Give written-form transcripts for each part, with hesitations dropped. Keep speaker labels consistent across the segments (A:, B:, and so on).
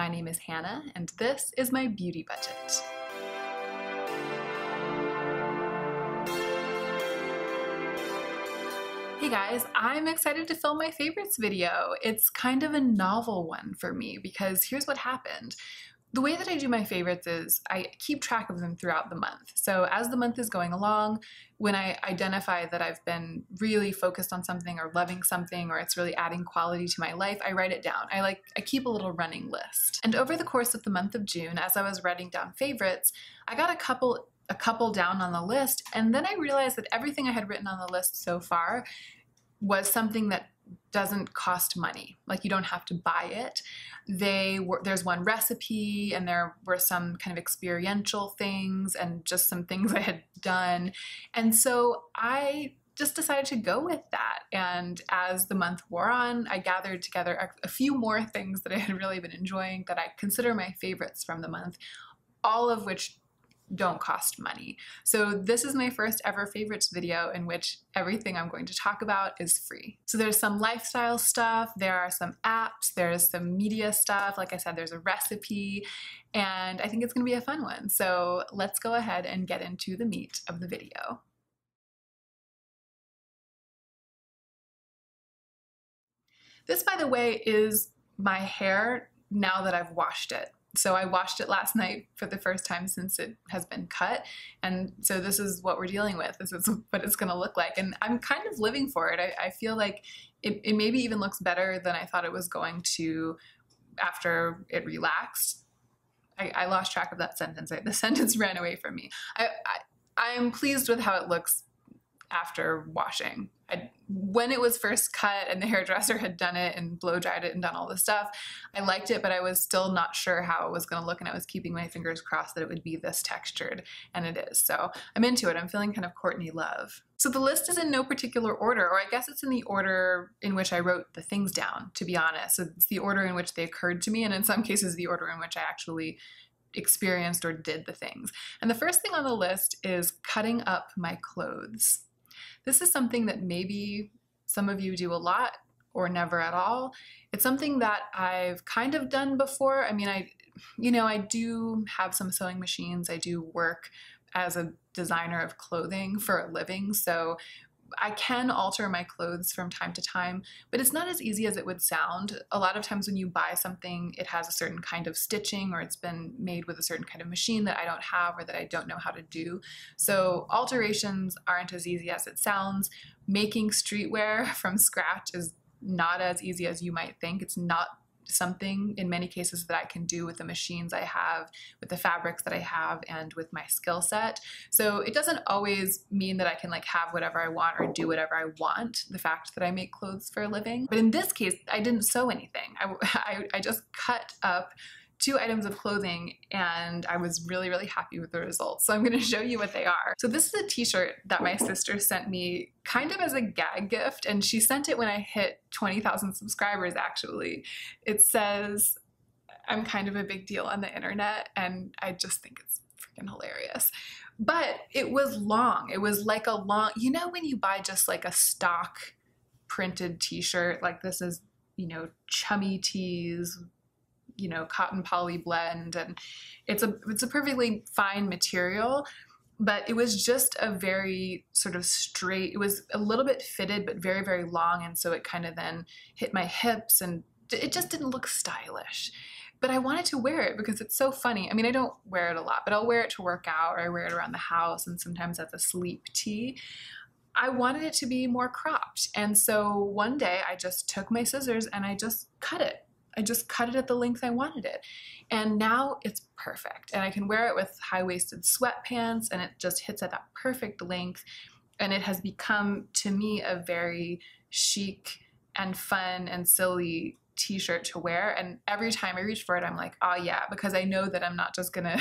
A: My name is Hannah, and this is my beauty budget. Hey guys, I'm excited to film my favorites video. It's kind of a novel one for me because here's what happened. The way that I do my favorites is I keep track of them throughout the month. So as the month is going along, when I identify that I've been really focused on something or loving something or it's really adding quality to my life, I write it down. I keep a little running list. And over the course of the month of June, as I was writing down favorites, I got a couple down on the list, and then I realized that everything I had written on the list so far was something that doesn't cost money. Like, you don't have to buy it. There's one recipe, and there were some kind of experiential things and just some things I had done. And so I just decided to go with that. And as the month wore on, I gathered together a few more things that I had really been enjoying that I consider my favorites from the month, all of which don't cost money. So this is my first ever favorites video in which everything I'm going to talk about is free. So there's some lifestyle stuff, there are some apps, there's some media stuff, like I said, there's a recipe, and I think it's gonna be a fun one. So let's go ahead and get into the meat of the video. This, by the way, is my hair now that I've washed it. So I washed it last night for the first time since it has been cut. And so this is what we're dealing with. This is what it's gonna look like. And I'm kind of living for it. I feel like it maybe even looks better than I thought it was going to after it relaxed. I lost track of that sentence. The sentence ran away from me. I'm pleased with how it looks after washing. When it was first cut and the hairdresser had done it and blow dried it and done all this stuff, I liked it, but I was still not sure how it was going to look, and I was keeping my fingers crossed that it would be this textured, and it is. So I'm into it. I'm feeling kind of Courtney Love. So the list is in no particular order, or I guess it's in the order in which I wrote the things down, to be honest. So it's the order in which they occurred to me, and in some cases the order in which I actually experienced or did the things. And the first thing on the list is cutting up my clothes. This is something that maybe some of you do a lot or never at all. It's something that I've kind of done before. I mean, I do have some sewing machines. I do work as a designer of clothing for a living, so I can alter my clothes from time to time, but it's not as easy as it would sound. A lot of times when you buy something, it has a certain kind of stitching, or it's been made with a certain kind of machine that I don't have or that I don't know how to do. So alterations aren't as easy as it sounds. Making streetwear from scratch is not as easy as you might think. It's not something in many cases that I can do with the machines I have, with the fabrics that I have, and with my skill set. So it doesn't always mean that I can have whatever I want or do whatever I want, the fact that I make clothes for a living. But in this case, I didn't sew anything. I just cut up 2 items of clothing, and I was really, really happy with the results. So I'm gonna show you what they are. So this is a t-shirt that my sister sent me kind of as a gag gift, and she sent it when I hit 20,000 subscribers, actually. It says, "I'm kind of a big deal on the internet," and I just think it's freaking hilarious. But it was long. It was like a long, you know when you buy just like a stock printed t-shirt, like this is, Chummy Tees, cotton poly blend, and it's a perfectly fine material, but it was just a very sort of straight, it was a little bit fitted, but very, very long, and so it kind of then hit my hips, and it just didn't look stylish. But I wanted to wear it because it's so funny. I mean, I don't wear it a lot, but I'll wear it to work out, or I wear it around the house, and sometimes as a sleep tee. I wanted it to be more cropped, and so one day I just took my scissors and I just cut it. I just cut it at the length I wanted it. And now it's perfect. And I can wear it with high-waisted sweatpants, and it just hits at that perfect length. And it has become, to me, a very chic and fun and silly t-shirt to wear. And every time I reach for it, I'm like, oh yeah, because I know that I'm not just gonna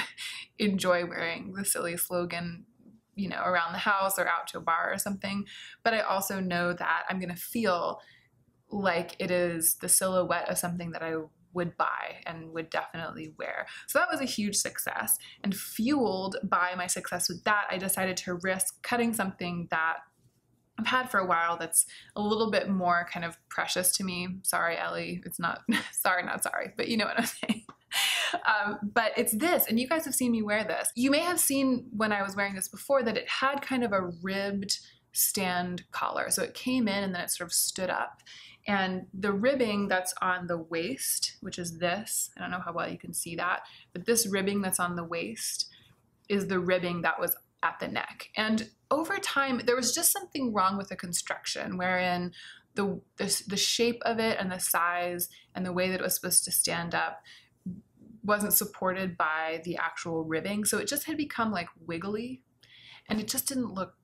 A: enjoy wearing the silly slogan, around the house or out to a bar or something, but I also know that I'm gonna feel like it is the silhouette of something that I would buy and would definitely wear. So that was a huge success, and fueled by my success with that, I decided to risk cutting something that I've had for a while that's a little bit more kind of precious to me. Sorry, Ellie, it's not, sorry, not sorry, but you know what I'm saying. But it's this, and you guys have seen me wear this. You may have seen when I was wearing this before that it had kind of a ribbed stand collar. So it came in and then it sort of stood up. And the ribbing that's on the waist, which is this, I don't know how well you can see that, but this ribbing that's on the waist is the ribbing that was at the neck. And over time, there was just something wrong with the construction, wherein the shape of it and the size and the way that it was supposed to stand up wasn't supported by the actual ribbing. So it just had become like wiggly, and it just didn't look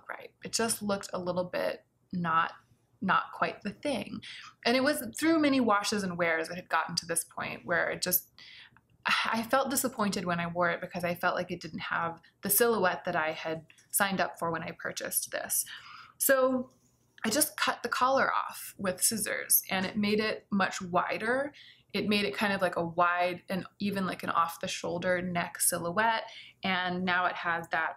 A: right. It just looked a little bit not quite the thing. And it was through many washes and wears it had gotten to this point where I felt disappointed when I wore it because I felt like it didn't have the silhouette that I had signed up for when I purchased this. So I just cut the collar off with scissors, and it made it much wider. It made it kind of like a wide and even like an off the shoulder neck silhouette. And now it has that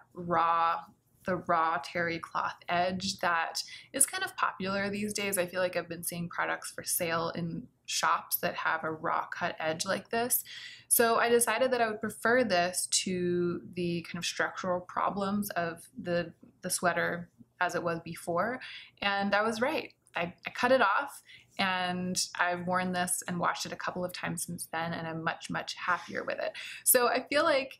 A: the raw terry cloth edge that is kind of popular these days. I feel like I've been seeing products for sale in shops that have a raw cut edge like this. So I decided that I would prefer this to the kind of structural problems of the sweater as it was before. And I was right. I cut it off, and I've worn this and washed it a couple of times since then, and I'm much, much happier with it. So I feel like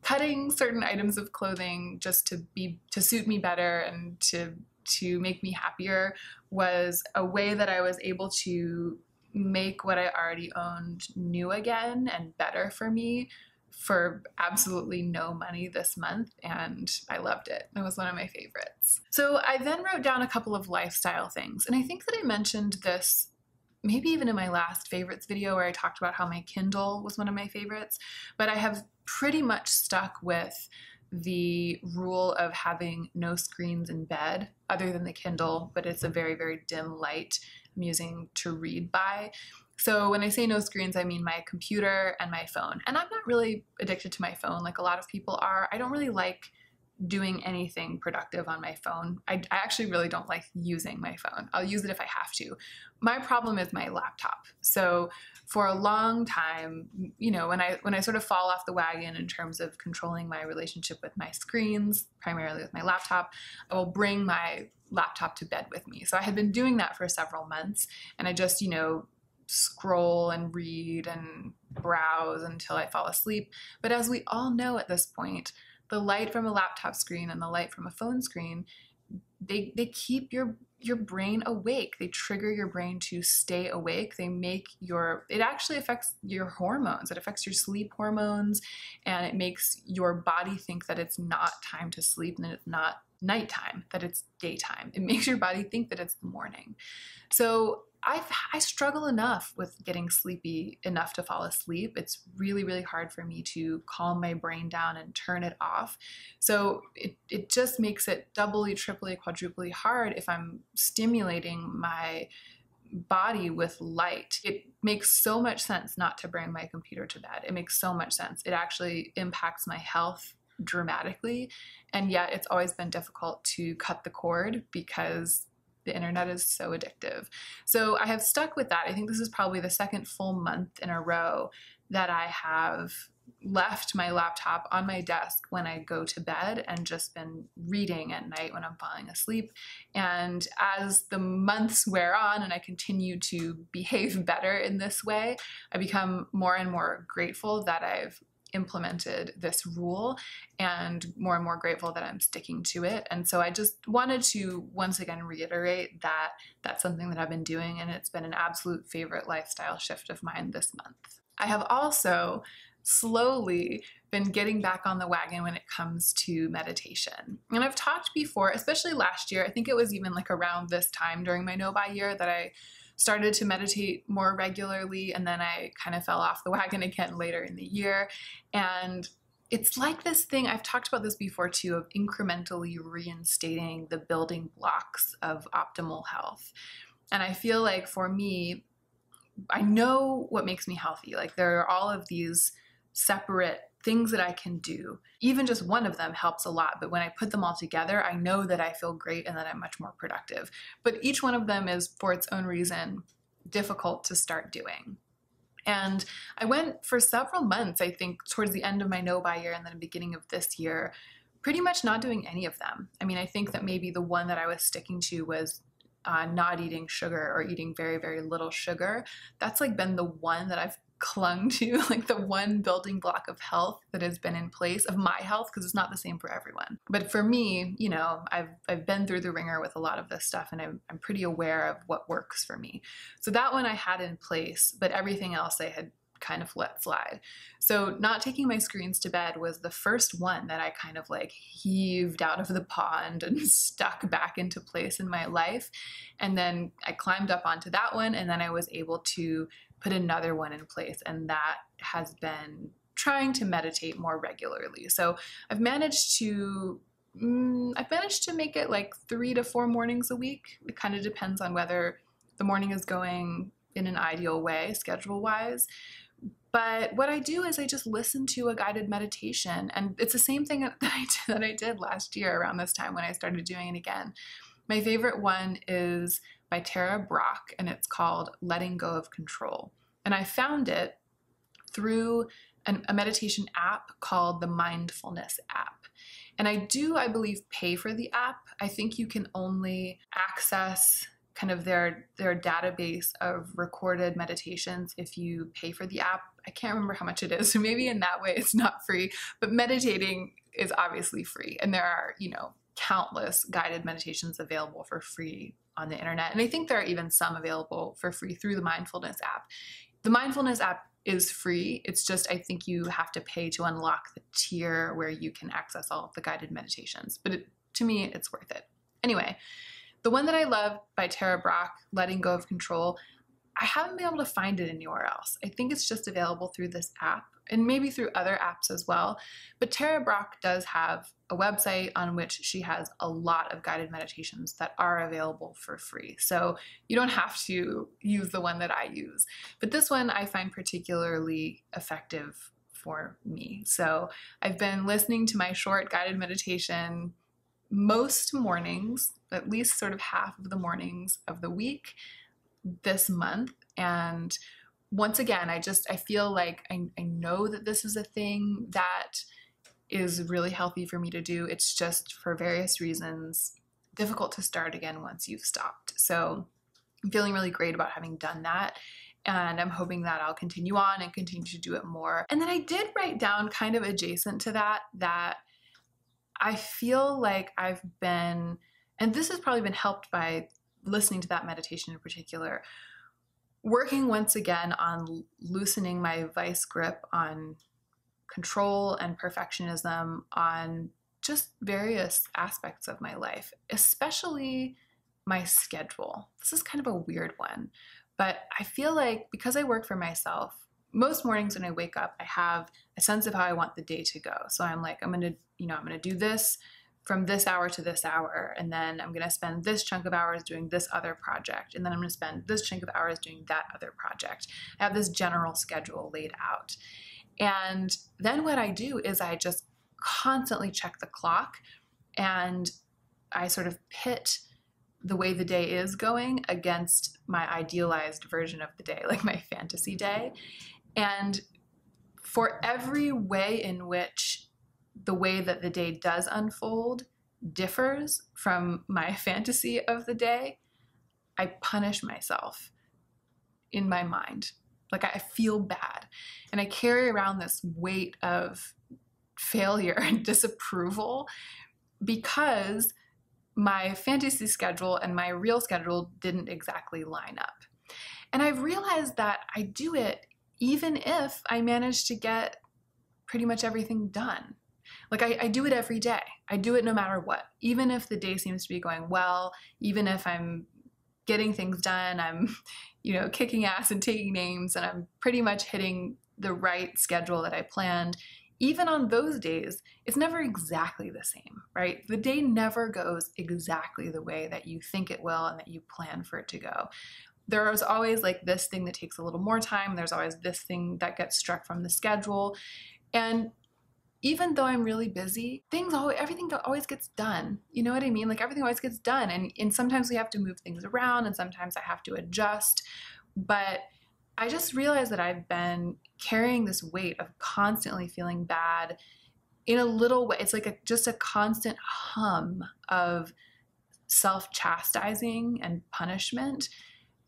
A: cutting certain items of clothing just to suit me better and to make me happier was a way that I was able to make what I already owned new again and better for me for absolutely no money this month, and I loved it. It was one of my favorites. So I then wrote down a couple of lifestyle things, and I think that I mentioned this maybe even in my last favorites video where I talked about how my Kindle was one of my favorites, but I have pretty much stuck with the rule of having no screens in bed other than the Kindle, but it's a very, very dim light I'm using to read by. So when I say no screens, I mean my computer and my phone. And I'm not really addicted to my phone like a lot of people are. I don't really like doing anything productive on my phone. I actually really don't like using my phone. I'll use it if I have to. My problem is my laptop. So for a long time, you know, when I sort of fall off the wagon in terms of controlling my relationship with my screens, primarily with my laptop, I will bring my laptop to bed with me. So I had been doing that for several months, and I just, you know, scroll and read and browse until I fall asleep. But as we all know at this point, the light from a laptop screen and the light from a phone screen, they keep your brain awake. They trigger your brain to stay awake. It actually affects your hormones. It affects your sleep hormones, and it makes your body think that it's not time to sleep and that it's not nighttime, that it's daytime. It makes your body think that it's the morning. So I struggle enough with getting sleepy enough to fall asleep. It's really, really hard for me to calm my brain down and turn it off. So it just makes it doubly, triply, quadruply hard if I'm stimulating my body with light. It makes so much sense not to bring my computer to bed. It makes so much sense. It actually impacts my health dramatically, and yet it's always been difficult to cut the cord because the internet is so addictive. So I have stuck with that. I think this is probably the second full month in a row that I have left my laptop on my desk when I go to bed and just been reading at night when I'm falling asleep. And as the months wear on and I continue to behave better in this way, I become more and more grateful that I've implemented this rule, and more grateful that I'm sticking to it. And so I just wanted to once again reiterate that that's something that I've been doing, and it's been an absolute favorite lifestyle shift of mine this month. I have also slowly been getting back on the wagon when it comes to meditation. And I've talked before, especially last year, I think it was even like around this time during my no-buy year that I started to meditate more regularly, and then I kind of fell off the wagon again later in the year. And it's like this thing, I've talked about this before too, of incrementally reinstating the building blocks of optimal health. And I feel like for me, I know what makes me healthy. Like there are all of these separate things that I can do. Even just one of them helps a lot, but when I put them all together, I know that I feel great and that I'm much more productive. But each one of them is, for its own reason, difficult to start doing. And I went for several months, I think towards the end of my no-buy year and then the beginning of this year, pretty much not doing any of them. I mean, I think that maybe the one that I was sticking to was not eating sugar or eating very, very little sugar. That's like been the one that I've clung to, like the one building block of health that has been in place, of my health, because it's not the same for everyone. But for me, you know, I've been through the ringer with a lot of this stuff, and I'm pretty aware of what works for me. So that one I had in place, but everything else I had kind of let slide. So not taking my screens to bed was the first one that I kind of like heaved out of the pond and stuck back into place in my life. And then I climbed up onto that one, and then I was able to put another one in place, and that has been trying to meditate more regularly. So I've managed to make it like 3 to 4 mornings a week. It kind of depends on whether the morning is going in an ideal way, schedule-wise. But what I do is I just listen to a guided meditation, and it's the same thing that I did last year around this time when I started doing it again. My favorite one is by Tara Brach, and it's called Letting Go of Control. And I found it through a meditation app called the Mindfulness app. And I believe, pay for the app. I think you can only access kind of their database of recorded meditations if you pay for the app. I can't remember how much it is, so maybe in that way it's not free, but meditating is obviously free. And there are, you know, countless guided meditations available for free on the internet. And I think there are even some available for free through the Mindfulness app. The Mindfulness app is free. It's just, I think you have to pay to unlock the tier where you can access all of the guided meditations. But to me, it's worth it. Anyway, the one that I love by Tara Brach, Letting Go of Control, I haven't been able to find it anywhere else. I think it's just available through this app and maybe through other apps as well. But Tara Brach does have a website on which she has a lot of guided meditations that are available for free. So you don't have to use the one that I use. But this one I find particularly effective for me. So I've been listening to my short guided meditation most mornings, at least sort of half of the mornings of the week this month. And once again, I feel like I know that this is a thing that is really healthy for me to do. It's just, for various reasons, difficult to start again once you've stopped. So I'm feeling really great about having done that. And I'm hoping that I'll continue on and continue to do it more. And then I did write down, kind of adjacent to that I feel like I've been, and this has probably been helped by listening to that meditation in particular, working once again on loosening my vice grip on control and perfectionism on just various aspects of my life, especially my schedule. This is kind of a weird one, but I feel like because I work for myself, most mornings when I wake up, I have a sense of how I want the day to go. So I'm like, I'm going to do this from this hour to this hour, and then I'm going to spend this chunk of hours doing this other project, and then I'm going to spend this chunk of hours doing that other project. I have this general schedule laid out. And then what I do is I just constantly check the clock, and I sort of pit the way the day is going against my idealized version of the day, like my fantasy day. And for every way in which the way that the day does unfold differs from my fantasy of the day, I punish myself in my mind. Like, I feel bad. And I carry around this weight of failure and disapproval because my fantasy schedule and my real schedule didn't exactly line up. And I've realized that I do it even if I manage to get pretty much everything done. Like, I do it every day. I do it no matter what. Even if the day seems to be going well, even if I'm getting things done, I'm, kicking ass and taking names, and I'm pretty much hitting the right schedule that I planned. Even on those days, it's never exactly the same, right? The day never goes exactly the way that you think it will and that you plan for it to go. There is always like this thing that takes a little more time. There's always this thing that gets struck from the schedule. And even though I'm really busy, everything always gets done. You know what I mean? Like, everything always gets done. And sometimes we have to move things around, and sometimes I have to adjust. But I just realized that I've been carrying this weight of constantly feeling bad in a little way. It's like just a constant hum of self-chastising and punishment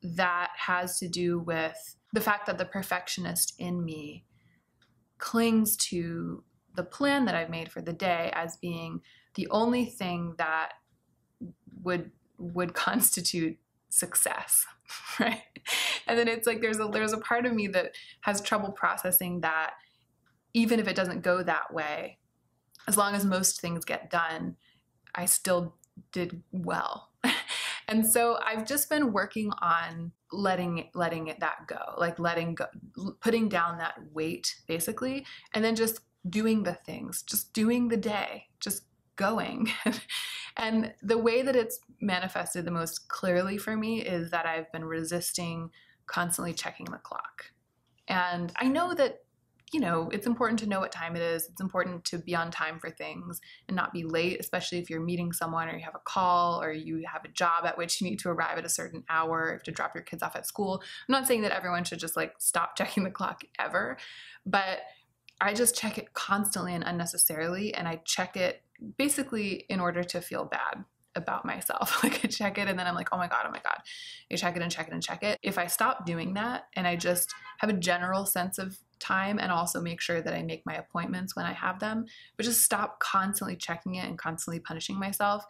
A: that has to do with the fact that the perfectionist in me clings to the plan that I've made for the day as being the only thing that would constitute success, right? And then it's like there's a part of me that has trouble processing that even if it doesn't go that way, as long as most things get done, I still did well. And so I've just been working on letting it that go, like letting go, putting down that weight basically, and then just doing the things, just doing the day, just going. And the way that it's manifested the most clearly for me is that I've been resisting constantly checking the clock. And I know that, you know, it's important to know what time it is. It's important to be on time for things and not be late, especially if you're meeting someone or you have a call or you have a job at which you need to arrive at a certain hour, you have to drop your kids off at school. I'm not saying that everyone should just like stop checking the clock ever, but I just check it constantly and unnecessarily, and I check it basically in order to feel bad about myself. Like I check it and then I'm like, oh my God. I check it and check it and check it. If I stop doing that and I just have a general sense of time and also make sure that I make my appointments when I have them, but just stop constantly checking it and constantly punishing myself,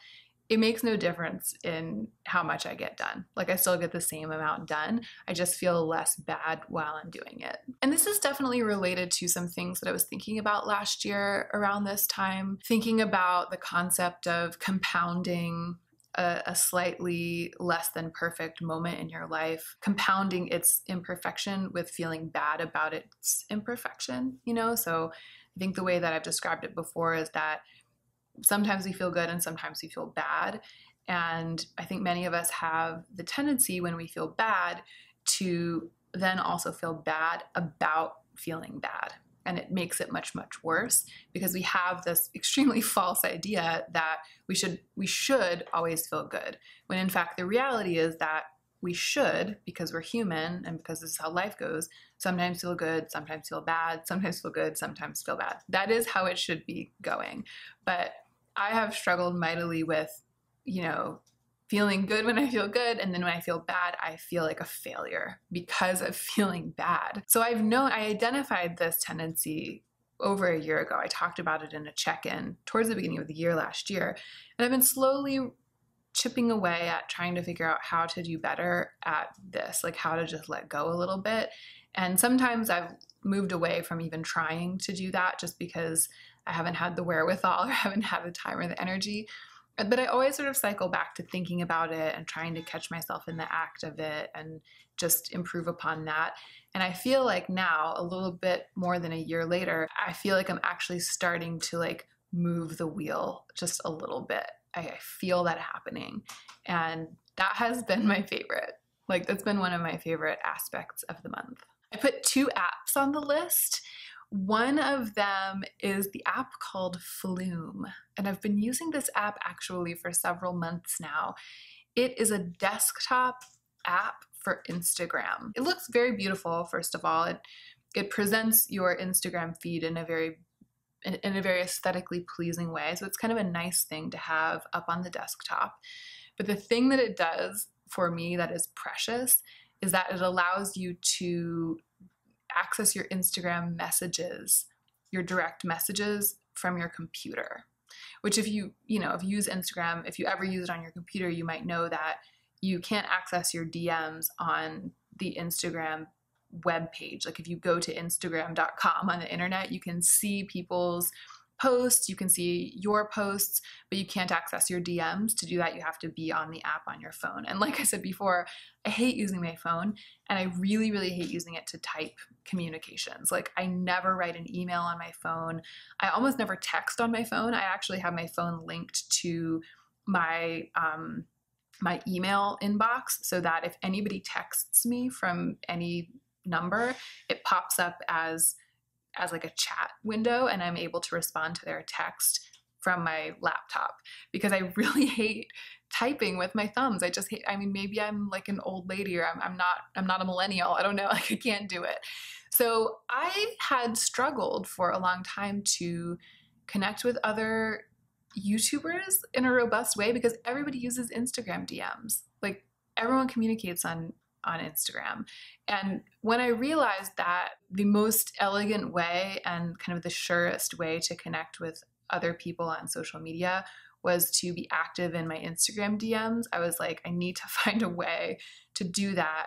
A: it makes no difference in how much I get done. Like I still get the same amount done. I just feel less bad while I'm doing it. And this is definitely related to some things that I was thinking about last year around this time, thinking about the concept of compounding a slightly less than perfect moment in your life, compounding its imperfection with feeling bad about its imperfection, you know? So I think the way that I've described it before is that sometimes we feel good and sometimes we feel bad. And I think many of us have the tendency when we feel bad to then also feel bad about feeling bad. And it makes it much, much worse because we have this extremely false idea that we should always feel good. When in fact, the reality is that we should, because we're human and because this is how life goes, sometimes feel good, sometimes feel bad, sometimes feel good, sometimes feel bad. That is how it should be going. But I have struggled mightily with, you know, feeling good when I feel good, and then when I feel bad, I feel like a failure because of feeling bad. So I identified this tendency over a year ago. I talked about it in a check-in towards the beginning of the year last year, and I've been slowly chipping away at trying to figure out how to do better at this, like how to just let go a little bit. And sometimes I've moved away from even trying to do that just because I haven't had the wherewithal or haven't had the time or the energy. But I always sort of cycle back to thinking about it and trying to catch myself in the act of it and just improve upon that. And I feel like now, a little bit more than a year later, I feel like I'm actually starting to like move the wheel just a little bit. I feel that happening. And that has been my favorite. Like that's been one of my favorite aspects of the month. I put 2 apps on the list. One of them is the app called Flume, and I've been using this app actually for several months now. It is a desktop app for Instagram. It looks very beautiful, first of all. It presents your Instagram feed in a very aesthetically pleasing way, so it's kind of a nice thing to have up on the desktop. But the thing that it does for me that is precious is that it allows you to access your Instagram messages, your direct messages from your computer, which if you use Instagram, if you ever use it on your computer, you might know that you can't access your DMs on the Instagram web page. Like if you go to Instagram.com on the internet, you can see people's posts, you can see your posts, but you can't access your DMs. To do that, you have to be on the app on your phone. And like I said before, I hate using my phone, and I really, really hate using it to type communications. Like I never write an email on my phone. I almost never text on my phone. I actually have my phone linked to my my email inbox so that if anybody texts me from any number, it pops up as like a chat window, and I'm able to respond to their text from my laptop because I really hate typing with my thumbs. I just hate, I mean, maybe I'm like an old lady or I'm not a millennial. I don't know, like I can't do it. So I had struggled for a long time to connect with other YouTubers in a robust way because everybody uses Instagram DMs. Like everyone communicates on Instagram. And when I realized that the most elegant way and kind of the surest way to connect with other people on social media was to be active in my Instagram DMs, I was like, I need to find a way to do that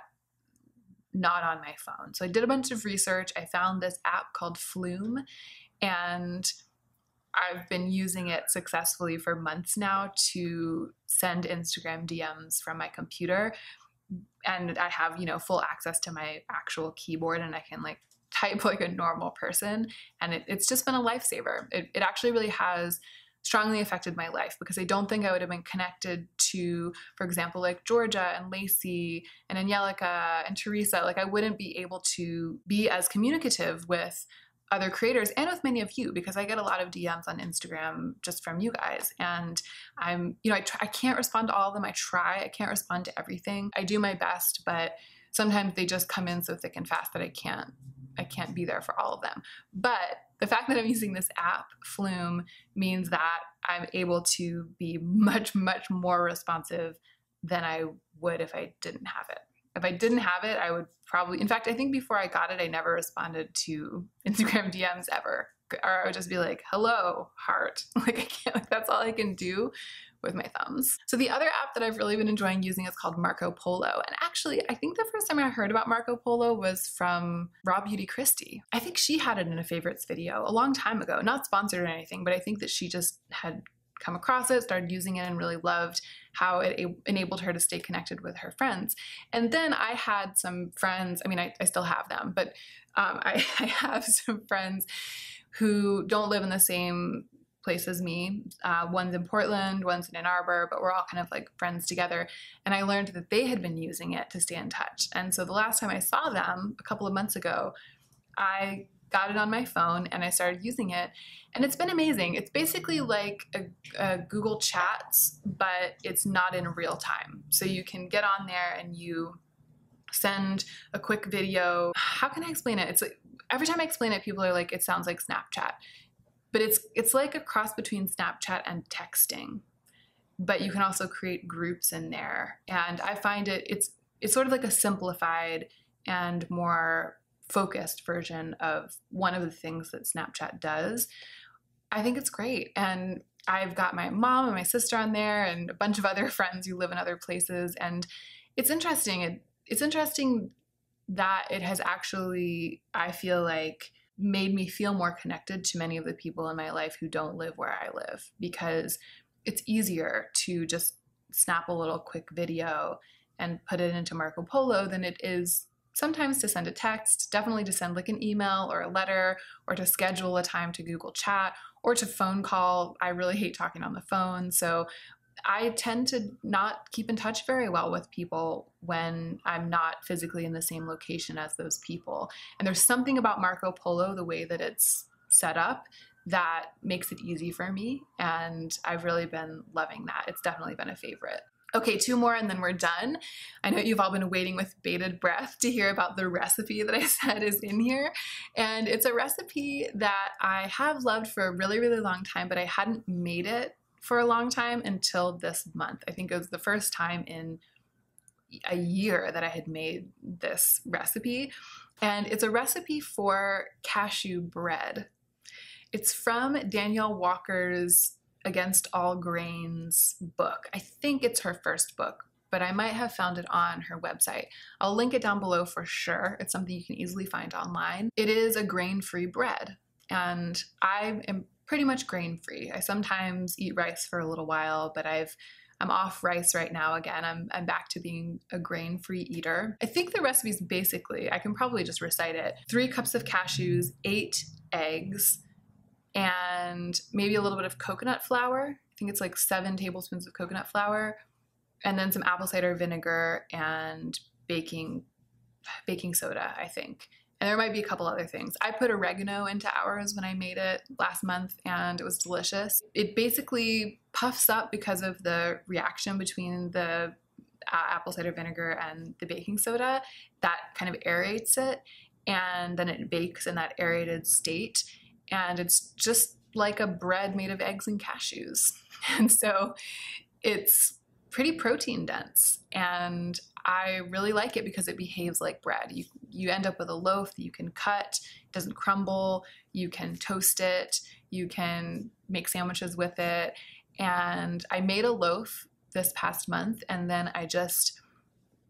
A: not on my phone. So I did a bunch of research. I found this app called Flume, and I've been using it successfully for months now to send Instagram DMs from my computer. And I have, full access to my actual keyboard and I can like type like a normal person. And it's just been a lifesaver. It actually really has strongly affected my life because I don't think I would have been connected to, for example, like Georgia and Lacey and Angelica and Teresa. Like I wouldn't be able to be as communicative with other creators and with many of you because I get a lot of DMs on Instagram just from you guys. And I can't respond to all of them. I can't respond to everything. I do my best, but sometimes they just come in so thick and fast that I can't be there for all of them. But the fact that I'm using this app, Flume, means that I'm able to be much, much more responsive than I would if I didn't have it. If I didn't have it, I would probably, in fact, I think before I got it, I never responded to Instagram DMs ever. Or I would just be like, hello, heart. Like I can't, like that's all I can do with my thumbs. So the other app that I've really been enjoying using is called Marco Polo. And actually, I think the first time I heard about Marco Polo was from Raw Beauty Christie. I think she had it in a favorites video a long time ago, not sponsored or anything, but I think that she just had come across it, started using it, and really loved how it enabled her to stay connected with her friends. And then I had some friends, I mean, I still have them, but I have some friends who don't live in the same place as me. One's in Portland, one's in Ann Arbor, but we're all kind of like friends together. And I learned that they had been using it to stay in touch. And so the last time I saw them, a couple of months ago, I got it on my phone and I started using it, and it's been amazing. It's basically like a Google Chats, but it's not in real time. So you can get on there and you send a quick video. How can I explain it? It's like, every time I explain it, people are like, it sounds like Snapchat, but it's like a cross between Snapchat and texting, but you can also create groups in there. And I find it's sort of like a simplified and more focused version of one of the things that Snapchat does. I think it's great. And I've got my mom and my sister on there and a bunch of other friends who live in other places. And it's interesting. It's interesting that it has actually, I feel like, made me feel more connected to many of the people in my life who don't live where I live, because it's easier to just snap a little quick video and put it into Marco Polo than it is sometimes to send a text, definitely to send like an email or a letter, or to schedule a time to Google Chat, or to phone call. I really hate talking on the phone. So I tend to not keep in touch very well with people when I'm not physically in the same location as those people. And there's something about Marco Polo, the way that it's set up, that makes it easy for me. And I've really been loving that. It's definitely been a favorite. Okay, 2 more and then we're done. I know you've all been waiting with bated breath to hear about the recipe that I said is in here. And it's a recipe that I have loved for a really, really long time, but I hadn't made it for a long time until this month. I think it was the first time in a year that I had made this recipe. And it's a recipe for cashew bread. It's from Danielle Walker's Against All Grains book. I think it's her first book, but I might have found it on her website. I'll link it down below for sure. It's something you can easily find online. It is a grain-free bread, and I am pretty much grain-free. I sometimes eat rice for a little while, but I'm off rice right now again. I'm back to being a grain-free eater. I think the recipe is basically, I can probably just recite it: 3 cups of cashews, 8 eggs, and maybe a little bit of coconut flour. I think it's like 7 tablespoons of coconut flour, and then some apple cider vinegar and baking soda, I think. And there might be a couple other things. I put oregano into ours when I made it last month, and it was delicious. It basically puffs up because of the reaction between the apple cider vinegar and the baking soda. That kind of aerates it, and then it bakes in that aerated state. And it's just like a bread made of eggs and cashews. And so it's pretty protein dense, and I really like it because it behaves like bread. You end up with a loaf that you can cut, it doesn't crumble, you can toast it, you can make sandwiches with it. And I made a loaf this past month, and then I just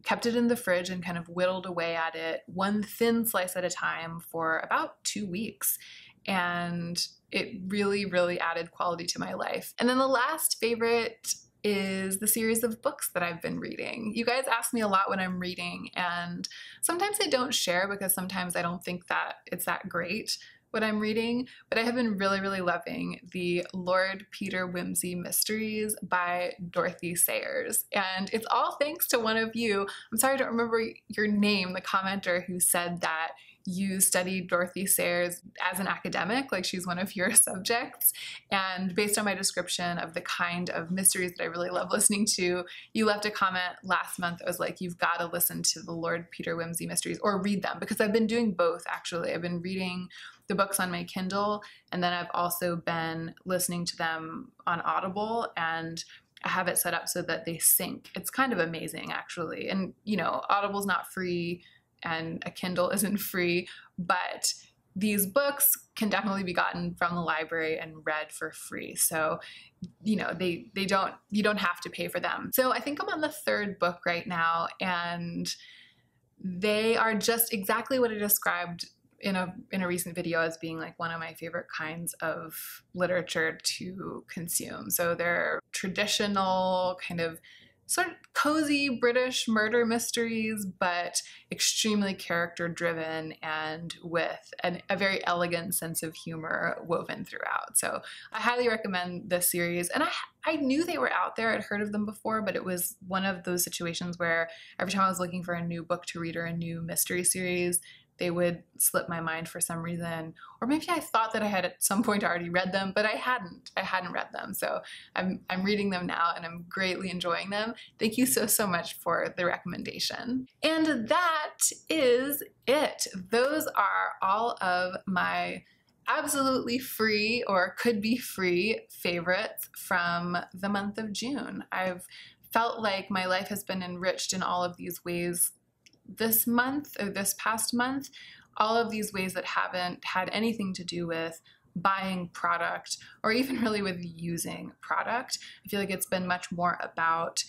A: kept it in the fridge and kind of whittled away at it, one thin slice at a time, for about 2 weeks. And it really, really added quality to my life. And then the last favorite is the series of books that I've been reading. You guys ask me a lot what I'm reading, and sometimes I don't share because sometimes I don't think that it's that great what I'm reading, but I have been really, really loving the Lord Peter Wimsey Mysteries by Dorothy Sayers. And it's all thanks to one of you. I'm sorry I don't remember your name, the commenter who said that you studied Dorothy Sayers as an academic, like she's one of your subjects. And based on my description of the kind of mysteries that I really love listening to, you left a comment last month that was like, you've got to listen to the Lord Peter Wimsey Mysteries or read them, because I've been doing both actually. I've been reading the books on my Kindle, and then I've also been listening to them on Audible, and I have it set up so that they sync. It's kind of amazing actually. And you know, Audible's not free and a Kindle isn't free, but these books can definitely be gotten from the library and read for free. So, you know, you don't have to pay for them. So I think I'm on the 3rd book right now, and they are just exactly what I described in a recent video as being like one of my favorite kinds of literature to consume. So they're traditional, kind of sort of cozy British murder mysteries, but extremely character driven and with a very elegant sense of humor woven throughout. So I highly recommend this series. And I knew they were out there, I'd heard of them before, but it was one of those situations where every time I was looking for a new book to read or a new mystery series, they would slip my mind for some reason. Or maybe I thought that I had at some point already read them, but I hadn't read them. So I'm reading them now, and I'm greatly enjoying them. Thank you so much for the recommendation. And that is it. Those are all of my absolutely free or could be free favorites from the month of June. I've felt like my life has been enriched in all of these ways this month, or this past month, all of these ways that haven't had anything to do with buying product or even really with using product. I feel like it's been much more about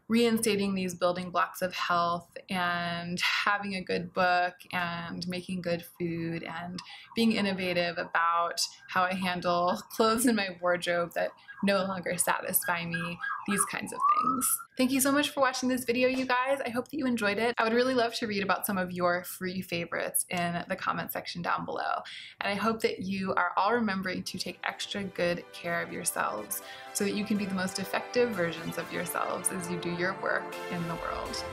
A: reinstating these building blocks of health and having a good book and making good food and being innovative about how I handle clothes in my wardrobe that no longer satisfy me, these kinds of things. Thank you so much for watching this video, you guys. I hope that you enjoyed it. I would really love to read about some of your free favorites in the comment section down below. And I hope that you are all remembering to take extra good care of yourselves so that you can be the most effective versions of yourselves as you do your work in the world.